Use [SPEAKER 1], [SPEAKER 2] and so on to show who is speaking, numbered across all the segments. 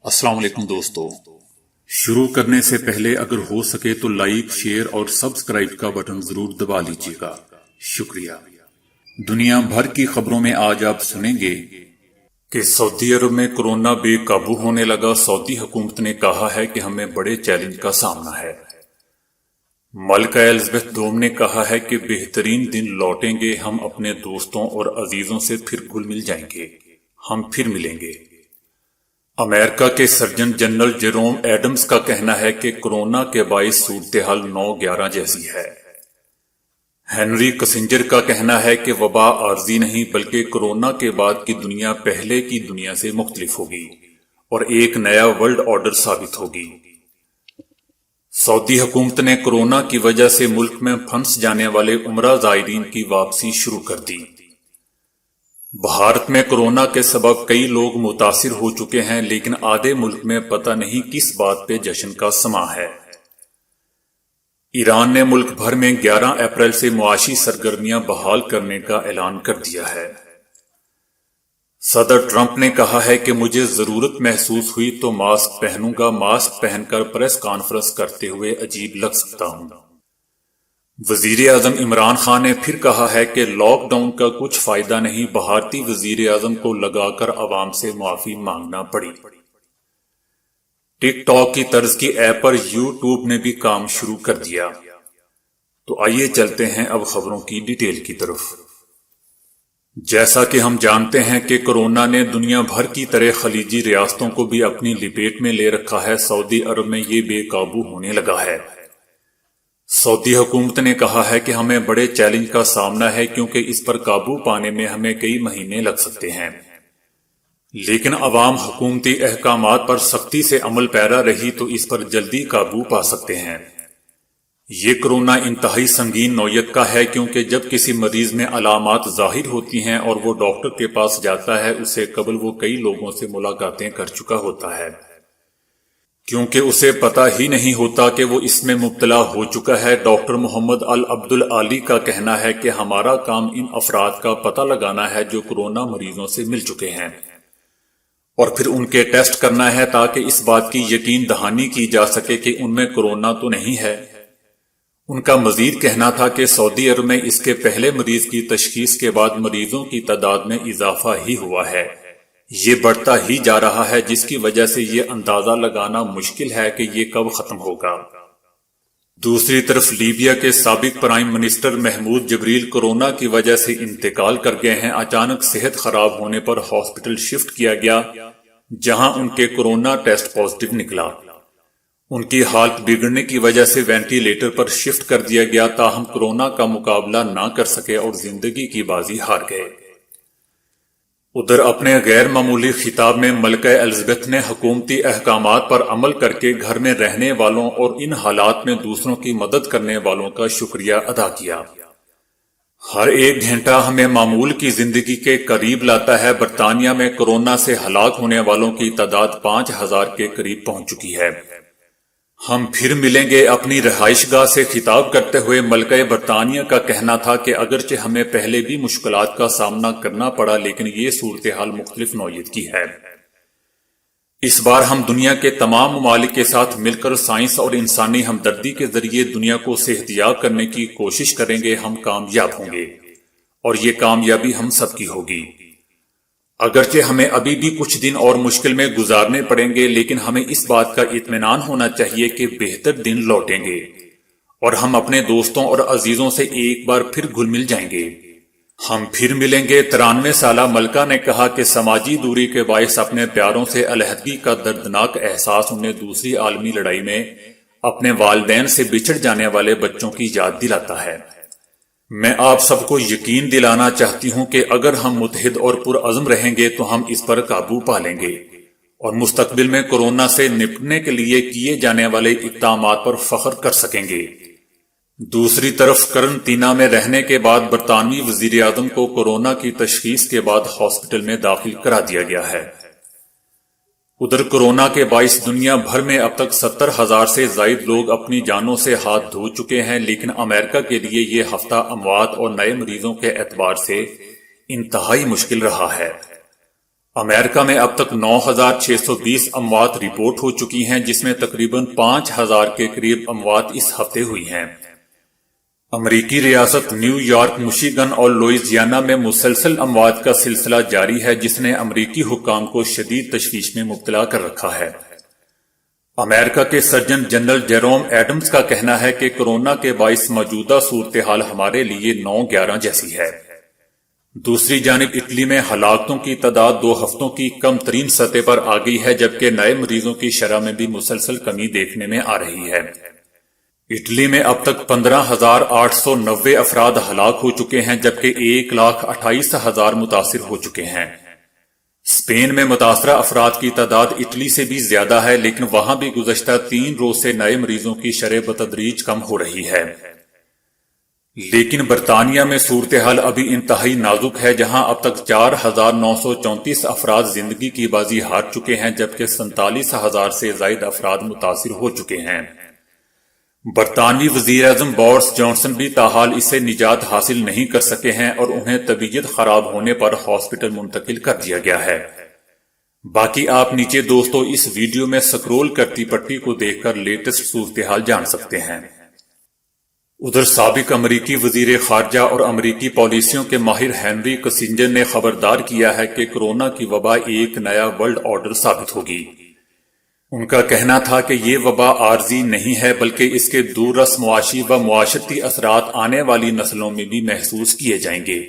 [SPEAKER 1] السلام علیکم دوستو، شروع کرنے سے پہلے اگر ہو سکے تو لائک، شیئر اور سبسکرائب کا بٹن ضرور دبا لیجیے گا، شکریہ۔ دنیا بھر کی خبروں میں آج آپ سنیں گے کہ سعودی عرب میں کورونا بے قابو ہونے لگا۔ سعودی حکومت نے کہا ہے کہ ہمیں بڑے چیلنج کا سامنا ہے۔ ملکہ ایلزبتھ دوم نے کہا ہے کہ بہترین دن لوٹیں گے، ہم اپنے دوستوں اور عزیزوں سے پھر گھل مل جائیں گے، ہم پھر ملیں گے۔ امریکہ کے سرجن جنرل جیروم ایڈمز کا کہنا ہے کہ کورونا کے باعث صورتحال 9/11 جیسی ہے۔ ہنری کسنجر کا کہنا ہے کہ وبا عارضی نہیں بلکہ کورونا کے بعد کی دنیا پہلے کی دنیا سے مختلف ہوگی اور ایک نیا ورلڈ آرڈر ثابت ہوگی۔ سعودی حکومت نے کورونا کی وجہ سے ملک میں پھنس جانے والے عمرہ زائرین کی واپسی شروع کر دی۔ بھارت میں کورونا کے سبب کئی لوگ متاثر ہو چکے ہیں، لیکن آدھے ملک میں پتہ نہیں کس بات پہ جشن کا سماں ہے۔ ایران نے ملک بھر میں 11 اپریل سے معاشی سرگرمیاں بحال کرنے کا اعلان کر دیا ہے۔ صدر ٹرمپ نے کہا ہے کہ مجھے ضرورت محسوس ہوئی تو ماسک پہنوں گا، ماسک پہن کر پریس کانفرنس کرتے ہوئے عجیب لگ سکتا ہوں۔ وزیر اعظم عمران خان نے پھر کہا ہے کہ لاک ڈاؤن کا کچھ فائدہ نہیں، بھارتی وزیر اعظم کو لگا کر عوام سے معافی مانگنا پڑی۔ ٹک ٹاک کی طرز کی ایپ پر یوٹیوب نے بھی کام شروع کر دیا۔ تو آئیے چلتے ہیں اب خبروں کی ڈیٹیل کی طرف۔ جیسا کہ ہم جانتے ہیں کہ کورونا نے دنیا بھر کی طرح خلیجی ریاستوں کو بھی اپنی لپیٹ میں لے رکھا ہے۔ سعودی عرب میں یہ بے قابو ہونے لگا ہے۔ سعودی حکومت نے کہا ہے کہ ہمیں بڑے چیلنج کا سامنا ہے کیونکہ اس پر قابو پانے میں ہمیں کئی مہینے لگ سکتے ہیں، لیکن عوام حکومتی احکامات پر سختی سے عمل پیرا رہی تو اس پر جلدی قابو پا سکتے ہیں۔ یہ کورونا انتہائی سنگین نوعیت کا ہے کیونکہ جب کسی مریض میں علامات ظاہر ہوتی ہیں اور وہ ڈاکٹر کے پاس جاتا ہے، اس سے قبل وہ کئی لوگوں سے ملاقاتیں کر چکا ہوتا ہے، کیونکہ اسے پتہ ہی نہیں ہوتا کہ وہ اس میں مبتلا ہو چکا ہے۔ ڈاکٹر محمد العبدالعالی کا کہنا ہے کہ ہمارا کام ان افراد کا پتہ لگانا ہے جو کورونا مریضوں سے مل چکے ہیں اور پھر ان کے ٹیسٹ کرنا ہے تاکہ اس بات کی یقین دہانی کی جا سکے کہ ان میں کورونا تو نہیں ہے۔ ان کا مزید کہنا تھا کہ سعودی عرب میں اس کے پہلے مریض کی تشخیص کے بعد مریضوں کی تعداد میں اضافہ ہی ہوا ہے، یہ بڑھتا ہی جا رہا ہے، جس کی وجہ سے یہ اندازہ لگانا مشکل ہے کہ یہ کب ختم ہوگا۔ دوسری طرف لیبیا کے سابق پرائم منسٹر محمود جبریل کورونا کی وجہ سے انتقال کر گئے ہیں۔ اچانک صحت خراب ہونے پر ہاسپٹل شفٹ کیا گیا جہاں ان کے کورونا ٹیسٹ پازیٹیو نکلا۔ ان کی حالت بگڑنے کی وجہ سے وینٹی لیٹر پر شفٹ کر دیا گیا، تاہم کورونا کا مقابلہ نہ کر سکے اور زندگی کی بازی ہار گئے۔ ادھر اپنے غیر معمولی خطاب میں ملکہ ایلزبتھ نے حکومتی احکامات پر عمل کر کے گھر میں رہنے والوں اور ان حالات میں دوسروں کی مدد کرنے والوں کا شکریہ ادا کیا۔ ہر ایک گھنٹہ ہمیں معمول کی زندگی کے قریب لاتا ہے۔ برطانیہ میں کورونا سے ہلاک ہونے والوں کی تعداد 5000 کے قریب پہنچ چکی ہے۔ ہم پھر ملیں گے۔ اپنی رہائش گاہ سے خطاب کرتے ہوئے ملکہ برطانیہ کا کہنا تھا کہ اگرچہ ہمیں پہلے بھی مشکلات کا سامنا کرنا پڑا، لیکن یہ صورتحال مختلف نوعیت کی ہے۔ اس بار ہم دنیا کے تمام ممالک کے ساتھ مل کر سائنس اور انسانی ہمدردی کے ذریعے دنیا کو صحت یاب کرنے کی کوشش کریں گے۔ ہم کامیاب ہوں گے اور یہ کامیابی ہم سب کی ہوگی۔ اگرچہ ہمیں ابھی بھی کچھ دن اور مشکل میں گزارنے پڑیں گے، لیکن ہمیں اس بات کا اطمینان ہونا چاہیے کہ بہتر دن لوٹیں گے اور ہم اپنے دوستوں اور عزیزوں سے ایک بار پھر گھل مل جائیں گے، ہم پھر ملیں گے۔ 93 سالہ ملکہ نے کہا کہ سماجی دوری کے باعث اپنے پیاروں سے علیحدگی کا دردناک احساس انہیں دوسری عالمی لڑائی میں اپنے والدین سے بچھڑ جانے والے بچوں کی یاد دلاتا ہے۔ میں آپ سب کو یقین دلانا چاہتی ہوں کہ اگر ہم متحد اور پرعزم رہیں گے تو ہم اس پر قابو پا لیں گے اور مستقبل میں کورونا سے نپٹنے کے لیے کیے جانے والے اقدامات پر فخر کر سکیں گے۔ دوسری طرف قرنطینہ میں رہنے کے بعد برطانوی وزیر اعظم کو کورونا کی تشخیص کے بعد ہاسپٹل میں داخل کرا دیا گیا ہے۔ ادھر کورونا کے باعث دنیا بھر میں اب تک 70,000 سے زائد لوگ اپنی جانوں سے ہاتھ دھو چکے ہیں، لیکن امریکہ کے لیے یہ ہفتہ اموات اور نئے مریضوں کے اعتبار سے انتہائی مشکل رہا ہے۔ امریکہ میں اب تک 9,620 اموات رپورٹ ہو چکی ہیں، جس میں تقریباً 5,000 کے قریب اموات اس ہفتے ہوئی ہیں۔ امریکی ریاست نیو یارک، مشیگن اور لوئزیانا میں مسلسل اموات کا سلسلہ جاری ہے، جس نے امریکی حکام کو شدید تشویش میں مبتلا کر رکھا ہے۔ امریکہ کے سرجن جنرل جیروم ایڈمز کا کہنا ہے کہ کورونا کے باعث موجودہ صورتحال ہمارے لیے 9/11 جیسی ہے۔ دوسری جانب اٹلی میں ہلاکتوں کی تعداد 2 ہفتوں کی کم ترین سطح پر آ گئی ہے، جبکہ نئے مریضوں کی شرح میں بھی مسلسل کمی دیکھنے میں آ رہی ہے۔ اٹلی میں اب تک 15,890 افراد ہلاک ہو چکے ہیں، جبکہ 1,28,000 متاثر ہو چکے ہیں۔ اسپین میں متاثرہ افراد کی تعداد اٹلی سے بھی زیادہ ہے، لیکن وہاں بھی گزشتہ 3 روز سے نئے مریضوں کی شرح بتدریج کم ہو رہی ہے۔ لیکن برطانیہ میں صورتحال ابھی انتہائی نازک ہے، جہاں اب تک 4,934 افراد زندگی کی بازی ہار چکے ہیں، جبکہ 47,000 سے زائد افراد متاثر ہو چکے ہیں۔ برطانوی وزیر اعظم بورس جانسن بھی تاحال اس سے نجات حاصل نہیں کر سکے ہیں اور انہیں طبیعت خراب ہونے پر ہاسپٹل منتقل کر دیا گیا ہے۔ باقی آپ نیچے دوستو اس ویڈیو میں سکرول کرتی پٹی کو دیکھ کر لیٹسٹ صورتحال جان سکتے ہیں۔ ادھر سابق امریکی وزیر خارجہ اور امریکی پالیسیوں کے ماہر ہینری کسنجر نے خبردار کیا ہے کہ کورونا کی وبا ایک نیا ورلڈ آرڈر ثابت ہوگی۔ ان کا کہنا تھا کہ یہ وبا عارضی نہیں ہے، بلکہ اس کے دور رس معاشی و معاشرتی اثرات آنے والی نسلوں میں بھی محسوس کیے جائیں گے۔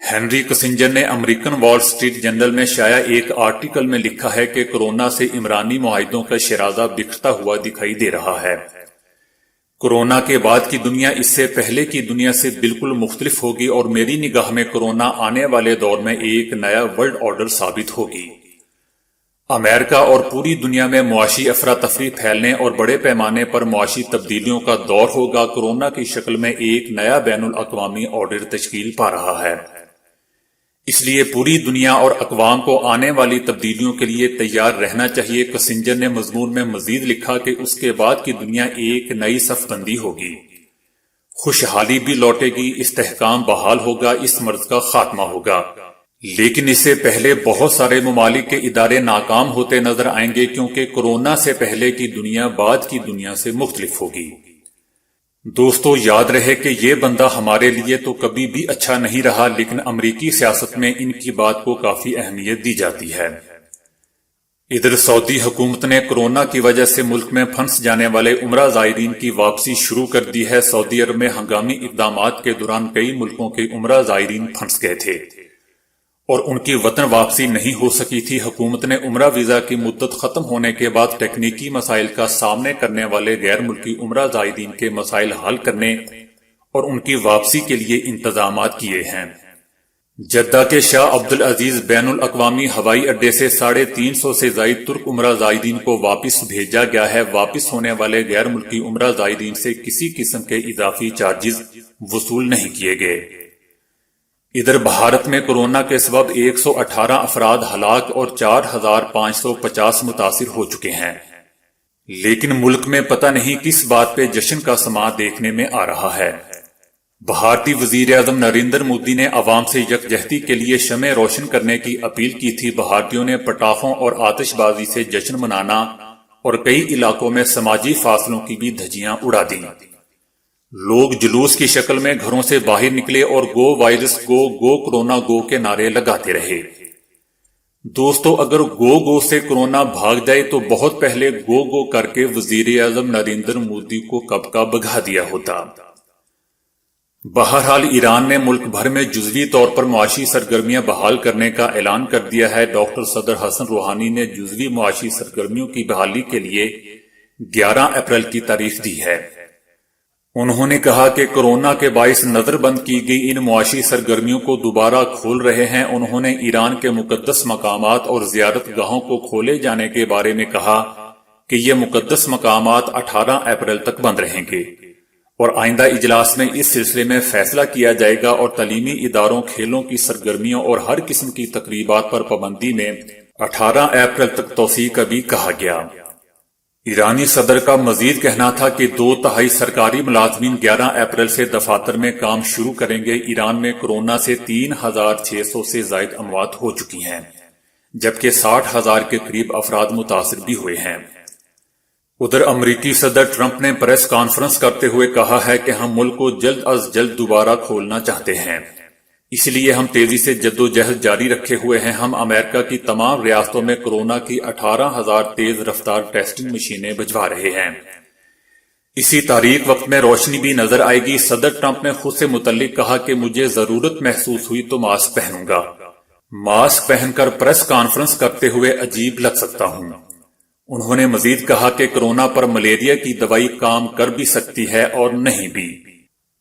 [SPEAKER 1] ہینری کسنجر نے امریکن وال سٹریٹ جرنل میں شائع ایک آرٹیکل میں لکھا ہے کہ کورونا سے عمرانی معاہدوں کا شرازہ بکھرتا ہوا دکھائی دے رہا ہے۔ کورونا کے بعد کی دنیا اس سے پہلے کی دنیا سے بالکل مختلف ہوگی، اور میری نگاہ میں کورونا آنے والے دور میں ایک نیا ورلڈ آرڈر ثابت ہوگی۔ امریکہ اور پوری دنیا میں معاشی افراتفری پھیلنے اور بڑے پیمانے پر معاشی تبدیلیوں کا دور ہوگا۔ کورونا کی شکل میں ایک نیا بین الاقوامی آرڈر تشکیل پا رہا ہے۔ اس لیے پوری دنیا اور اقوام کو آنے والی تبدیلیوں کے لیے تیار رہنا چاہیے۔ کسنجر نے مضمون میں مزید لکھا کہ اس کے بعد کی دنیا ایک نئی صف بندی ہوگی، خوشحالی بھی لوٹے گی، استحکام بحال ہوگا، اس مرض کا خاتمہ ہوگا۔ لیکن اس سے پہلے بہت سارے ممالک کے ادارے ناکام ہوتے نظر آئیں گے، کیونکہ کورونا سے پہلے کی دنیا بعد کی دنیا سے مختلف ہوگی۔ دوستو یاد رہے کہ یہ بندہ ہمارے لیے تو کبھی بھی اچھا نہیں رہا، لیکن امریکی سیاست میں ان کی بات کو کافی اہمیت دی جاتی ہے۔ ادھر سعودی حکومت نے کورونا کی وجہ سے ملک میں پھنس جانے والے عمرہ زائرین کی واپسی شروع کر دی ہے۔ سعودی عرب میں ہنگامی اقدامات کے دوران کئی ملکوں کے عمرہ زائرین پھنس گئے تھے اور ان کی وطن واپسی نہیں ہو سکی تھی۔ حکومت نے عمرہ ویزا کی مدت ختم ہونے کے بعد تکنیکی مسائل کا سامنے کرنے والے غیر ملکی عمرہ زائرین کے مسائل حل کرنے اور ان کی واپسی کے لیے انتظامات کیے ہیں۔ جدہ کے شاہ عبدالعزیز بین الاقوامی ہوائی اڈے سے 350 سے زائد ترک عمرہ زائرین کو واپس بھیجا گیا ہے۔ واپس ہونے والے غیر ملکی عمرہ زائرین سے کسی قسم کے اضافی چارجز وصول نہیں کیے گئے۔ ادھر بھارت میں کورونا کے سبب 118 افراد ہلاک اور 4,550 متاثر ہو چکے ہیں، لیکن ملک میں پتہ نہیں کس بات پہ جشن کا سماں دیکھنے میں آ رہا ہے۔ بھارتی وزیر اعظم نریندر مودی نے عوام سے یکجہتی کے لیے شمع روشن کرنے کی اپیل کی تھی۔ بھارتیوں نے پٹاخوں اور آتش بازی سے جشن منانا اور کئی علاقوں میں سماجی فاصلوں کی بھی دھجیاں اڑا دیں۔ لوگ جلوس کی شکل میں گھروں سے باہر نکلے اور گو وائرس گو، گو کورونا گو کے نعرے لگاتے رہے۔ دوستو اگر گو گو سے کورونا بھاگ جائے تو بہت پہلے گو گو کر کے وزیر اعظم نریندر مودی کو کب کا بھگا دیا ہوتا۔ بہرحال ایران نے ملک بھر میں جزوی طور پر معاشی سرگرمیاں بحال کرنے کا اعلان کر دیا ہے۔ ڈاکٹر صدر حسن روحانی نے جزوی معاشی سرگرمیوں کی بحالی کے لیے 11 اپریل کی تاریخ دی ہے۔ انہوں نے کہا کہ کورونا کے باعث نظر بند کی گئی ان معاشی سرگرمیوں کو دوبارہ کھول رہے ہیں۔ انہوں نے ایران کے مقدس مقامات اور زیارت گاہوں کو کھولے جانے کے بارے میں کہا کہ یہ مقدس مقامات 18 اپریل تک بند رہیں گے اور آئندہ اجلاس میں اس سلسلے میں فیصلہ کیا جائے گا، اور تعلیمی اداروں، کھیلوں کی سرگرمیوں اور ہر قسم کی تقریبات پر پابندی میں 18 اپریل تک توسیع کا بھی کہا گیا۔ ایرانی صدر کا مزید کہنا تھا کہ 2/3 سرکاری ملازمین 11 اپریل سے دفاتر میں کام شروع کریں گے۔ ایران میں کورونا سے 3,600 سے زائد اموات ہو چکی ہیں۔ جبکہ 60,000 کے قریب افراد متاثر بھی ہوئے ہیں۔ ادھر امریکی صدر ٹرمپ نے پریس کانفرنس کرتے ہوئے کہا ہے کہ ہم ملک کو جلد از جلد دوبارہ کھولنا چاہتے ہیں، اس لیے ہم تیزی سے جدوجہد جاری رکھے ہوئے ہیں۔ ہم امریکہ کی تمام ریاستوں میں کورونا کی 18,000 تیز رفتار ٹیسٹنگ مشینیں بھجوا رہے ہیں۔ اسی تاریخ وقت میں روشنی بھی نظر آئے گی۔ صدر ٹرمپ نے خود سے متعلق کہا کہ مجھے ضرورت محسوس ہوئی تو ماسک پہنوں گا۔ ماسک پہن کر پریس کانفرنس کرتے ہوئے عجیب لگ سکتا ہوں۔ انہوں نے مزید کہا کہ کورونا پر ملیریا کی دوائی کام کر بھی سکتی ہے اور نہیں بھی،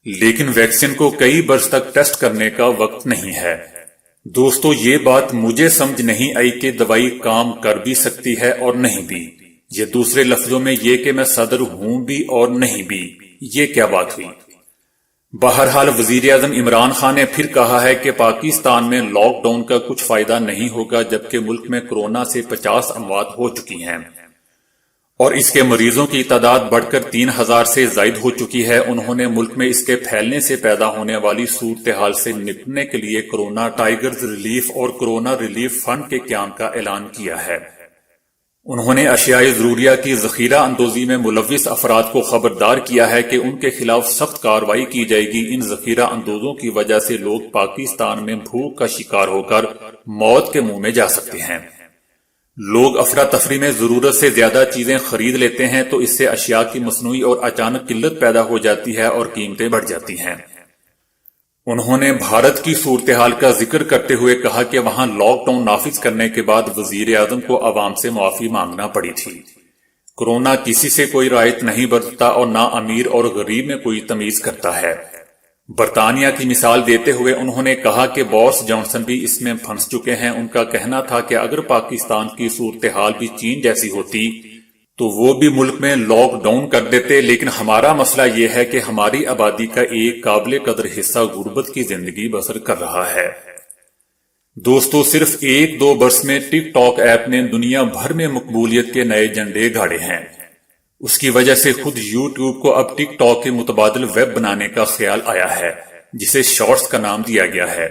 [SPEAKER 1] لیکن ویکسین کو کئی برس تک ٹیسٹ کرنے کا وقت نہیں ہے۔ دوستو، یہ بات مجھے سمجھ نہیں آئی کہ دوائی کام کر بھی سکتی ہے اور نہیں بھی۔ یہ دوسرے لفظوں میں یہ کہ میں صدر ہوں بھی اور نہیں بھی، یہ کیا بات ہوئی؟ بہرحال وزیر اعظم عمران خان نے پھر کہا ہے کہ پاکستان میں لاک ڈاؤن کا کچھ فائدہ نہیں ہوگا، جبکہ ملک میں کورونا سے 50 اموات ہو چکی ہیں اور اس کے مریضوں کی تعداد بڑھ کر 3,000 سے زائد ہو چکی ہے۔ انہوں نے ملک میں اس کے پھیلنے سے پیدا ہونے والی صورتحال سے نپٹنے کے لیے کورونا ٹائیگرز ریلیف اور کورونا ریلیف فنڈ کے قیام کا اعلان کیا ہے۔ انہوں نے اشیاء ضروریہ کی ذخیرہ اندوزی میں ملوث افراد کو خبردار کیا ہے کہ ان کے خلاف سخت کارروائی کی جائے گی۔ ان ذخیرہ اندوزوں کی وجہ سے لوگ پاکستان میں بھوک کا شکار ہو کر موت کے منہ میں جا سکتے ہیں۔ لوگ افراتفری میں ضرورت سے زیادہ چیزیں خرید لیتے ہیں تو اس سے اشیاء کی مصنوعی اور اچانک قلت پیدا ہو جاتی ہے اور قیمتیں بڑھ جاتی ہیں۔ انہوں نے بھارت کی صورتحال کا ذکر کرتے ہوئے کہا کہ وہاں لاک ڈاؤن نافذ کرنے کے بعد وزیر اعظم کو عوام سے معافی مانگنا پڑی تھی۔ کورونا کسی سے کوئی رعایت نہیں برتتا اور نہ امیر اور غریب میں کوئی تمیز کرتا ہے۔ برطانیہ کی مثال دیتے ہوئے انہوں نے کہا کہ بورس جانسن بھی اس میں پھنس چکے ہیں۔ ان کا کہنا تھا کہ اگر پاکستان کی صورتحال بھی چین جیسی ہوتی تو وہ بھی ملک میں لاک ڈاؤن کر دیتے، لیکن ہمارا مسئلہ یہ ہے کہ ہماری آبادی کا ایک قابل قدر حصہ غربت کی زندگی بسر کر رہا ہے۔ دوستو، صرف 1-2 برس میں ٹک ٹاک ایپ نے دنیا بھر میں مقبولیت کے نئے جھنڈے گاڑے ہیں۔ اس کی وجہ سے خود یوٹیوب کو اب ٹک ٹاک کے متبادل ویب بنانے کا خیال آیا ہے، جسے شارٹس کا نام دیا گیا ہے۔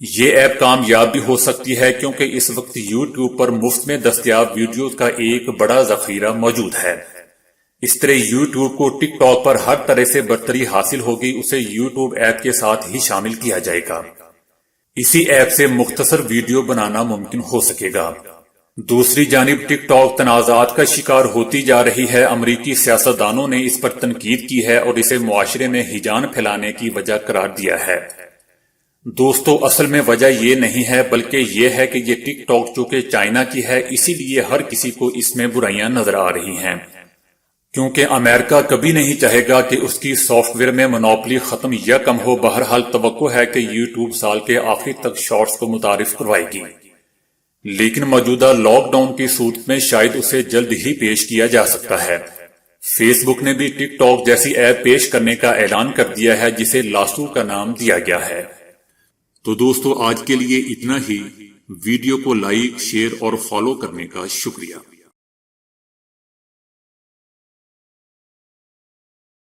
[SPEAKER 1] یہ ایپ کامیاب بھی ہو سکتی ہے کیونکہ اس وقت یوٹیوب پر مفت میں دستیاب ویڈیوز کا ایک بڑا ذخیرہ موجود ہے۔ اس طرح یوٹیوب کو ٹک ٹاک پر ہر طرح سے برتری حاصل ہوگی، اسے یوٹیوب ایپ کے ساتھ ہی شامل کیا جائے گا۔ اسی ایپ سے مختصر ویڈیو بنانا ممکن ہو سکے گا۔ دوسری جانب ٹک ٹاک تنازعات کا شکار ہوتی جا رہی ہے۔ امریکی سیاستدانوں نے اس پر تنقید کی ہے اور اسے معاشرے میں ہیجان پھیلانے کی وجہ قرار دیا ہے۔ دوستو، اصل میں وجہ یہ نہیں ہے بلکہ یہ ہے کہ یہ ٹک ٹاک چونکہ چائنا کی ہے، اسی لیے ہر کسی کو اس میں برائیاں نظر آ رہی ہیں، کیونکہ امریکہ کبھی نہیں چاہے گا کہ اس کی سافٹ ویئر میں مونوپلی ختم یا کم ہو۔ بہرحال توقع ہے کہ یوٹیوب سال کے آخر تک شارٹس کو متعارف کروائے گی، لیکن موجودہ لاک ڈاؤن کی صورت میں شاید اسے جلد ہی پیش کیا جا سکتا ہے۔ فیس بک نے بھی ٹک ٹاک جیسی ایپ پیش کرنے کا اعلان کر دیا ہے، جسے لاسو کا نام دیا گیا ہے۔ تو دوستو، آج کے لیے اتنا ہی۔ ویڈیو کو لائک، شیئر اور فالو کرنے کا شکریہ۔